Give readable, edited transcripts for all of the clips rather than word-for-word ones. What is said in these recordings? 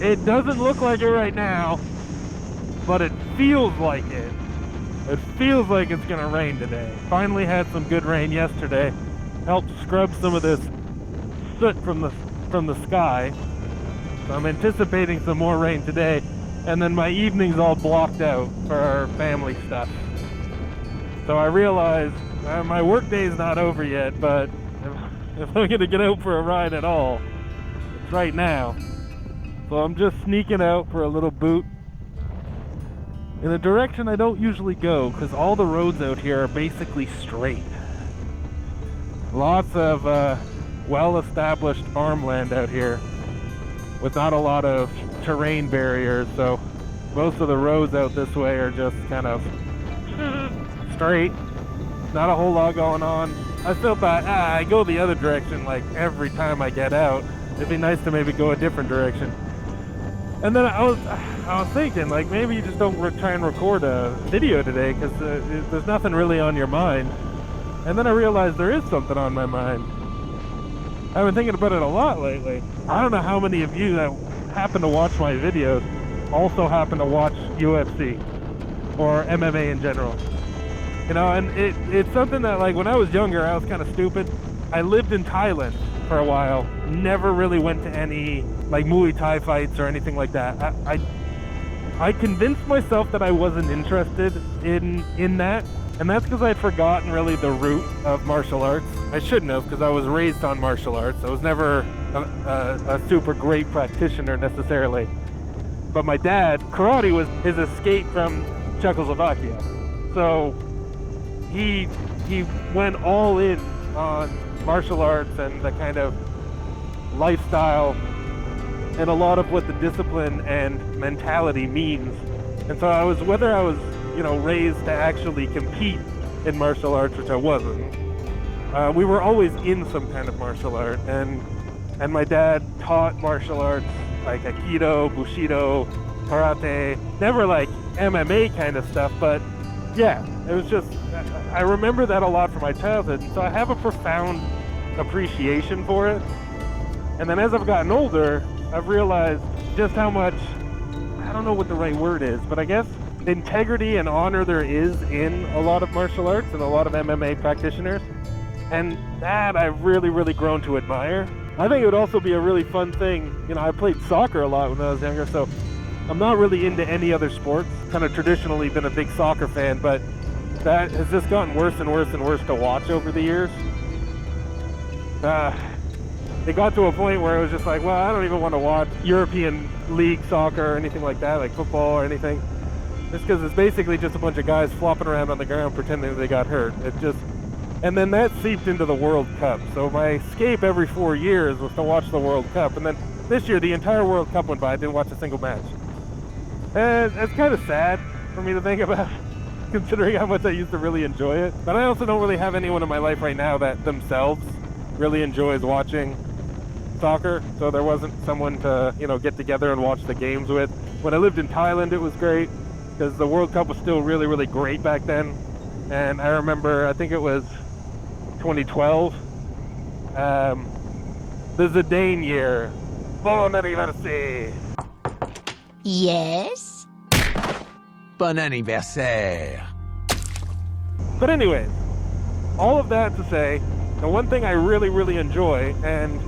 It doesn't look like it right now, but it feels like it. It feels like it's gonna rain today. Finally had some good rain yesterday. Helped scrub some of this soot from the sky. So I'm anticipating some more rain today. And then my evening's all blocked out for our family stuff. So I realized my work day's not over yet, but if I'm gonna get out for a ride at all, it's right now. So I'm just sneaking out for a little boot in a direction I don't usually go, because all the roads out here are basically straight. Lots of well-established farmland out here with not a lot of terrain barriers, so most of the roads out this way are just kind of straight. Not a whole lot going on. I still thought, I go the other direction like every time I get out. It'd be nice to maybe go a different direction. And then I was thinking, like, maybe you just don't try and record a video today because there's nothing really on your mind. And then I realized there is something on my mind. I've been thinking about it a lot lately. I don't know how many of you that happen to watch my videos also happen to watch UFC or MMA in general. You know, and it's something that, like, when I was younger, I was kind of stupid. I lived in Thailand for a while. Never really went to any, like, Muay Thai fights or anything like that. I convinced myself that I wasn't interested in that. And that's because I'd forgotten really the root of martial arts. I shouldn't have, because I was raised on martial arts. I was never a super great practitioner necessarily. But my dad, karate was his escape from Czechoslovakia. So he went all in on martial arts and the kind of lifestyle and a lot of what the discipline and mentality means. And so whether I was, you know, raised to actually compete in martial arts, which I wasn't, we were always in some kind of martial art, and my dad taught martial arts like Aikido, Bushido, Karate, never like MMA kind of stuff, but yeah, it was just, I remember that a lot from my childhood, and so I have a profound appreciation for it. And then as I've gotten older, I've realized just how much, I don't know what the right word is, but I guess integrity and honor there is in a lot of martial arts and a lot of MMA practitioners. And that I've really, really grown to admire. I think it would also be a really fun thing. You know, I played soccer a lot when I was younger, so I'm not really into any other sports. Kind of traditionally been a big soccer fan, but that has just gotten worse and worse and worse to watch over the years. It got to a point where it was just like, well, I don't even want to watch European League soccer or anything like that, like football or anything. Just because it's basically just a bunch of guys flopping around on the ground pretending they got hurt. And then that seeped into the World Cup. So my escape every 4 years was to watch the World Cup. And then this year, the entire World Cup went by. I didn't watch a single match. And it's kind of sad for me to think about, considering how much I used to really enjoy it. But I also don't really have anyone in my life right now that themselves really enjoys watching soccer. So there wasn't someone to, you know, get together and watch the games with. When I lived in Thailand, it was great because the World Cup was still really, really great back then. And I remember, I think it was 2012, the Zidane year. Bon anniversaire. Yes? Bon anniversaire. But anyways, all of that to say, the one thing I really, really enjoy, and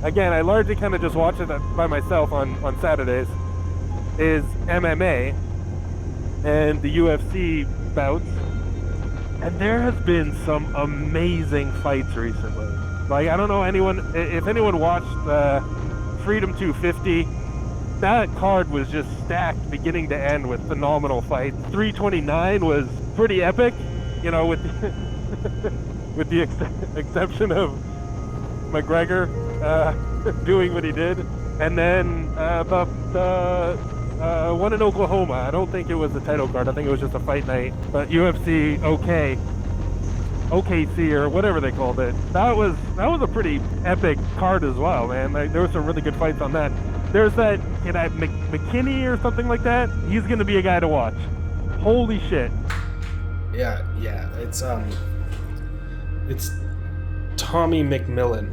again, I largely kind of just watch it by myself on Saturdays, is MMA and the UFC bouts. And there has been some amazing fights recently. Like, I don't know if anyone watched Freedom 250, that card was just stacked beginning to end with phenomenal fights. 329 was pretty epic, you know, with with the exception of McGregor doing what he did. And then one in Oklahoma. I don't think it was the title card. I think it was just a fight night. But UFC OKC or whatever they called it. That was a pretty epic card as well, man. Like, there were some really good fights on that. There's that McKinney or something like that. He's gonna be a guy to watch. Holy shit. Yeah. It's Tommy McMillen.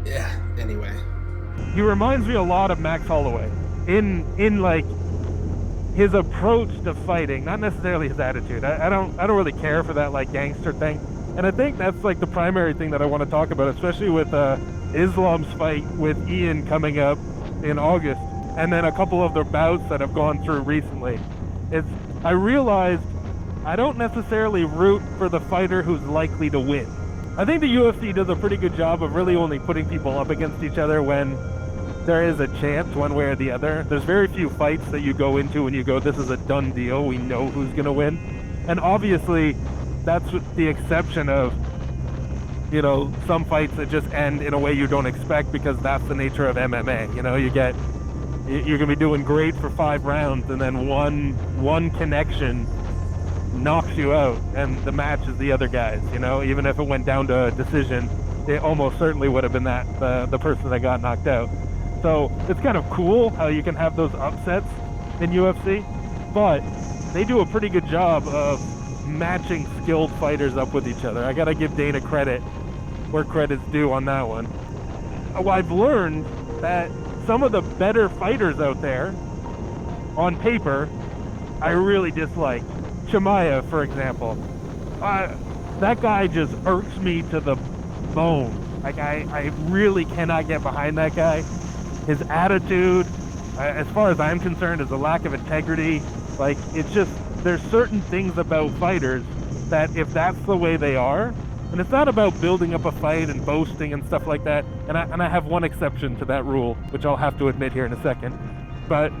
Yeah, anyway. He reminds me a lot of Max Holloway in like his approach to fighting, not necessarily his attitude. I don't really care for that like gangster thing. And I think that's like the primary thing that I want to talk about, especially with Islam's fight with Ian coming up in August, and then a couple of the bouts that have gone through recently. I realized I don't necessarily root for the fighter who's likely to win. I think the UFC does a pretty good job of really only putting people up against each other when there is a chance one way or the other. There's very few fights that you go into and you go, this is a done deal, we know who's gonna win. And obviously that's the exception of, you know, some fights that just end in a way you don't expect, because that's the nature of MMA. You know, you're gonna be doing great for 5 rounds and then one connection knocks you out and the match is the other guy's. You know, even if it went down to a decision, it almost certainly would have been the person that got knocked out. So it's kind of cool how you can have those upsets in UFC, but they do a pretty good job of matching skilled fighters up with each other. I gotta give Dana credit where credit's due on that one. I've learned that some of the better fighters out there on paper I really dislike. Chimaev, for example. That guy just irks me to the bone. Like I really cannot get behind that guy. His attitude, as far as I'm concerned, is a lack of integrity. Like, it's just, there's certain things about fighters that if that's the way they are, and it's not about building up a fight and boasting and stuff like that, and I have one exception to that rule, which I'll have to admit here in a second, but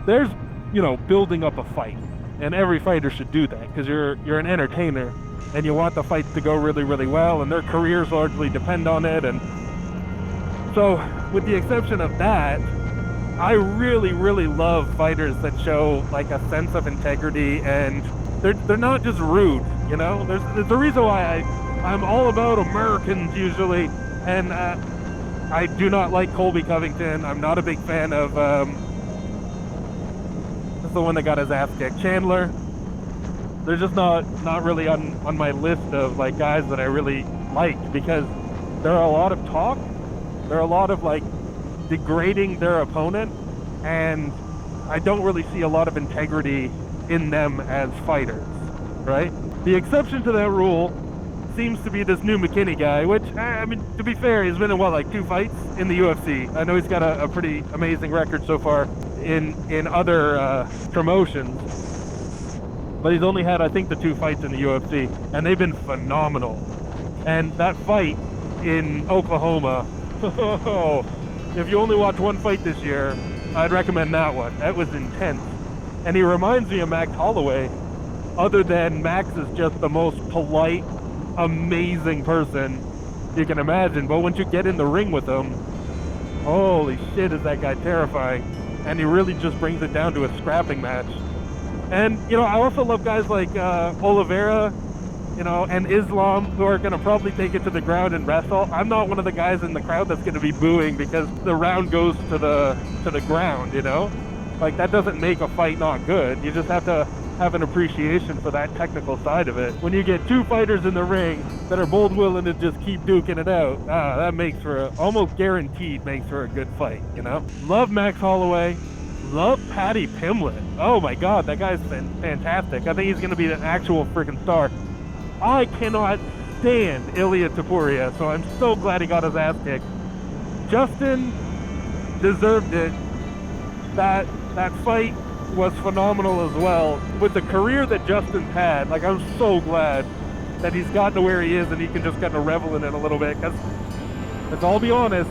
there's, you know, building up a fight, and every fighter should do that, because you're an entertainer, and you want the fights to go really, really well, and their careers largely depend on it. And so, with the exception of that, I really, really love fighters that show like a sense of integrity, and they're not just rude, you know? There's a reason why I'm all about Americans usually, and I do not like Colby Covington. I'm not a big fan of that's the one that got his ass kicked, Chandler. They're just not really on my list of like guys that I really like, because there are a lot of talk. There are a lot of like degrading their opponent, and I don't really see a lot of integrity in them as fighters, right? The exception to that rule seems to be this new McKinney guy, which, I mean, to be fair, he's been in, what, like 2 fights in the UFC. I know he's got a pretty amazing record so far in other promotions, but he's only had, I think, the 2 fights in the UFC, and they've been phenomenal. And that fight in Oklahoma, if you only watch one fight this year, I'd recommend that one. That was intense. And he reminds me of Max Holloway, other than Max is just the most polite, amazing person you can imagine. But once you get in the ring with him, holy shit, is that guy terrifying. And he really just brings it down to a scrapping match. And, you know, I also love guys like Oliveira, you know, and Islam, who are going to probably take it to the ground and wrestle. I'm not one of the guys in the crowd that's going to be booing because the round goes to the ground, you know? Like, that doesn't make a fight not good. You just have to have an appreciation for that technical side of it. When you get 2 fighters in the ring that are both willing to just keep duking it out, that makes for almost guaranteed makes for a good fight, you know? Love Max Holloway. Love Paddy Pimblett. Oh my God, that guy's fantastic. I think he's going to be an actual freaking star. I cannot stand Ilia Topuria, so I'm so glad he got his ass kicked. Justin deserved it. That fight was phenomenal as well. With the career that Justin's had, like, I'm so glad that he's gotten to where he is and he can just kind of revel in it a little bit, because let's all be honest,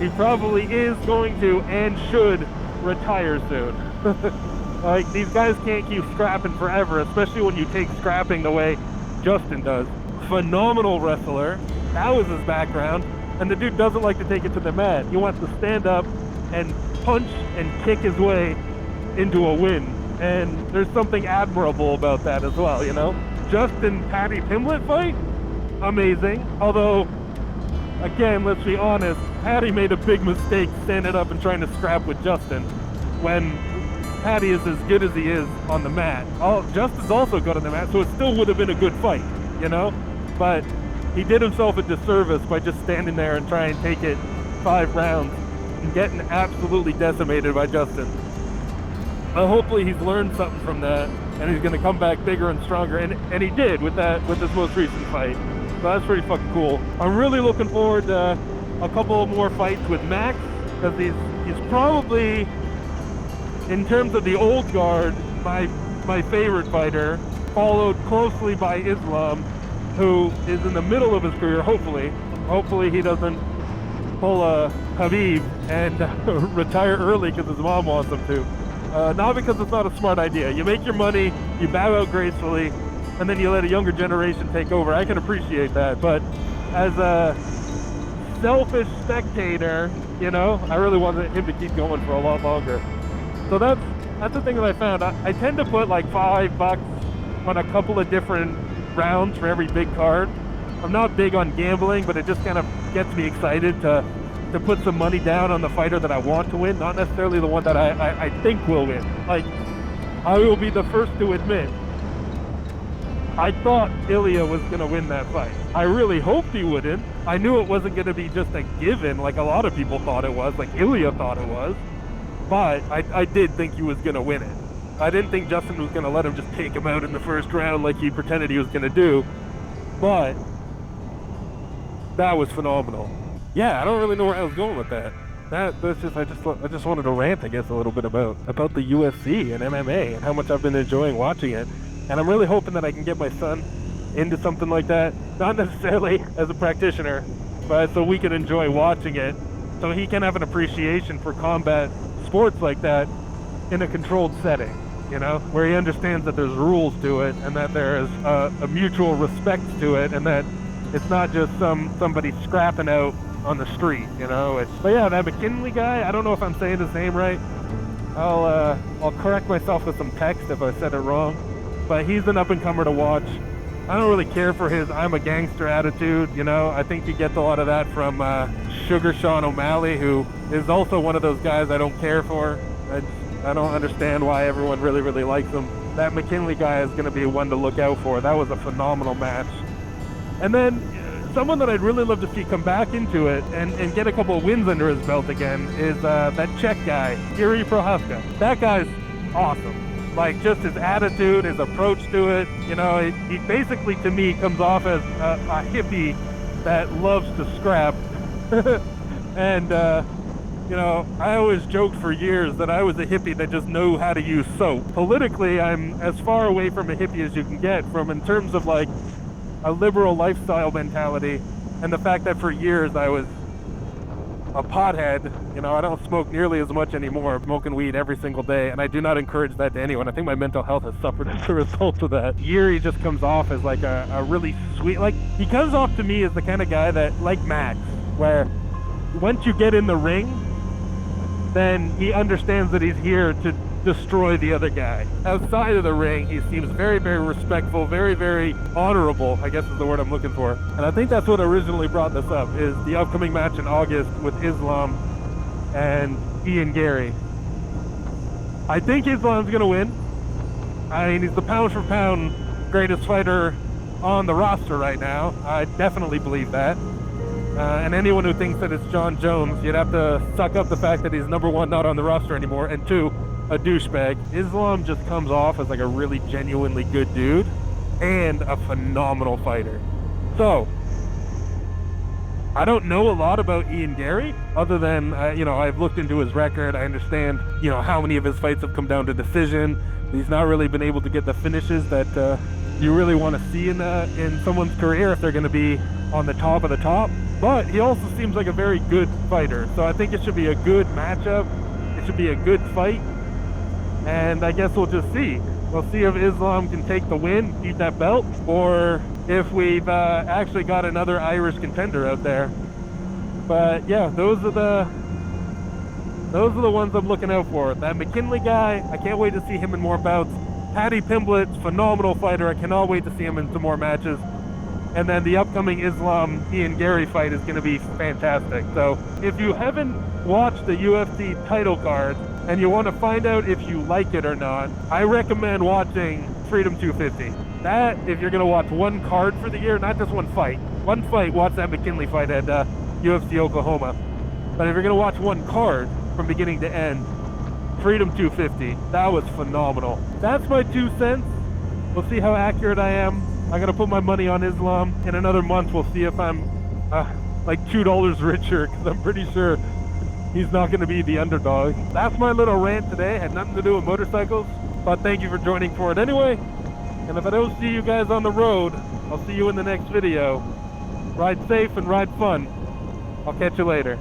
he probably is going to and should retire soon. Like, these guys can't keep scrapping forever, especially when you take scrapping the way Justin does. Phenomenal wrestler. That was his background. And the dude doesn't like to take it to the mat. He wants to stand up and punch and kick his way into a win. And there's something admirable about that as well, you know? Justin Paddy Pimblett fight? Amazing. Although, again, let's be honest, Paddy made a big mistake standing up and trying to scrap with Justin when Paddy is as good as he is on the mat. Justin's also good on the mat, so it still would have been a good fight, you know? But he did himself a disservice by just standing there and trying to take it 5 rounds and getting absolutely decimated by Justin. Hopefully he's learned something from that, and he's going to come back bigger and stronger, and he did with this most recent fight. So that's pretty fucking cool. I'm really looking forward to a couple more fights with Max, because he's probably, in terms of the old guard, my favorite fighter, followed closely by Islam, who is in the middle of his career, hopefully. Hopefully he doesn't pull a Khabib and retire early because his mom wants him to. Not because it's not a smart idea. You make your money, you bow out gracefully, and then you let a younger generation take over. I can appreciate that, but as a selfish spectator, you know, I really wanted him to keep going for a lot longer. So that's the thing that I found. I tend to put like $5 on a couple of different rounds for every big card. I'm not big on gambling, but it just kind of gets me excited to put some money down on the fighter that I want to win, not necessarily the one that I think will win. Like, I will be the first to admit, I thought Ilya was going to win that fight. I really hoped he wouldn't. I knew it wasn't going to be just a given like a lot of people thought it was, like Ilya thought it was. But I did think he was going to win it. I didn't think Justin was going to let him just take him out in the first round like he pretended he was going to do. But that was phenomenal. Yeah, I don't really know where I was going with that. I just wanted to rant, I guess, a little bit about the UFC and MMA and how much I've been enjoying watching it. And I'm really hoping that I can get my son into something like that. Not necessarily as a practitioner, but so we can enjoy watching it, so he can have an appreciation for combat sports like that in a controlled setting, you know, where he understands that there's rules to it and that there is a mutual respect to it, and that it's not just somebody scrapping out on the street, you know. But yeah, that McKinley guy, I don't know if I'm saying his name right. I'll correct myself with some text if I said it wrong, but he's an up-and-comer to watch. I don't really care for his I'm a gangster attitude, you know. I think he gets a lot of that from Sugar Sean O'Malley, who is also one of those guys I don't care for. I don't understand why everyone really, really likes him. That McKinley guy is going to be one to look out for. That was a phenomenal match. And then someone that I'd really love to see come back into it and get a couple of wins under his belt again is that Czech guy, Yuri Prohaska. That guy's awesome. Like, just his attitude, his approach to it, you know, he basically, to me, comes off as a hippie that loves to scrap. And, you know, I always joked for years that I was a hippie that just knew how to use soap. Politically, I'm as far away from a hippie as you can get from, in terms of, like, a liberal lifestyle mentality, and the fact that for years I was a pothead. You know, I don't smoke nearly as much anymore. I'm smoking weed every single day, and I do not encourage that to anyone. I think my mental health has suffered as a result of that. Yuri just comes off as like a really sweet, like, he comes off to me as the kind of guy that, like Max, where once you get in the ring, then he understands that he's here to destroy the other guy. Outside of the ring, he seems very, very respectful, very, very honorable, I guess is the word I'm looking for. And I think that's what originally brought this up, is the upcoming match in August with Islam and Ian Gary. I think Islam's gonna win. I mean, he's the pound for pound greatest fighter on the roster right now. I definitely believe that. And anyone who thinks that it's John Jones, you'd have to suck up the fact that he's number one, not on the roster anymore, and two, a douchebag. Islam just comes off as like a really genuinely good dude and a phenomenal fighter. So I don't know a lot about Ian Gary other than you know, I've looked into his record. I understand, you know, how many of his fights have come down to decision. He's not really been able to get the finishes that you really want to see in someone's career if they're going to be on the top of the top. But he also seems like a very good fighter, so I think it should be a good matchup. It should be a good fight. And I guess we'll just see. We'll see if Islam can take the win, keep that belt, or if we've actually got another Irish contender out there. But yeah, those are the ones I'm looking out for. That McKinley guy, I can't wait to see him in more bouts. Paddy Pimblett's phenomenal fighter. I cannot wait to see him in some more matches. And then the upcoming Islam Ian Gary fight is going to be fantastic. So if you haven't watched the UFC title card and you want to find out if you like it or not, I recommend watching Freedom 250. That, if you're going to watch one card for the year, not just one fight, one fight, watch that McKinley fight at UFC Oklahoma. But if you're gonna watch one card from beginning to end, Freedom 250, that was phenomenal. That's my 2 cents. We'll see how accurate I am. I'm gonna put my money on Islam. In another month, we'll see if I'm like $2 richer, because I'm pretty sure he's not gonna be the underdog. That's my little rant today. Had nothing to do with motorcycles, but thank you for joining for it anyway. And if I don't see you guys on the road, I'll see you in the next video. Ride safe and ride fun. I'll catch you later.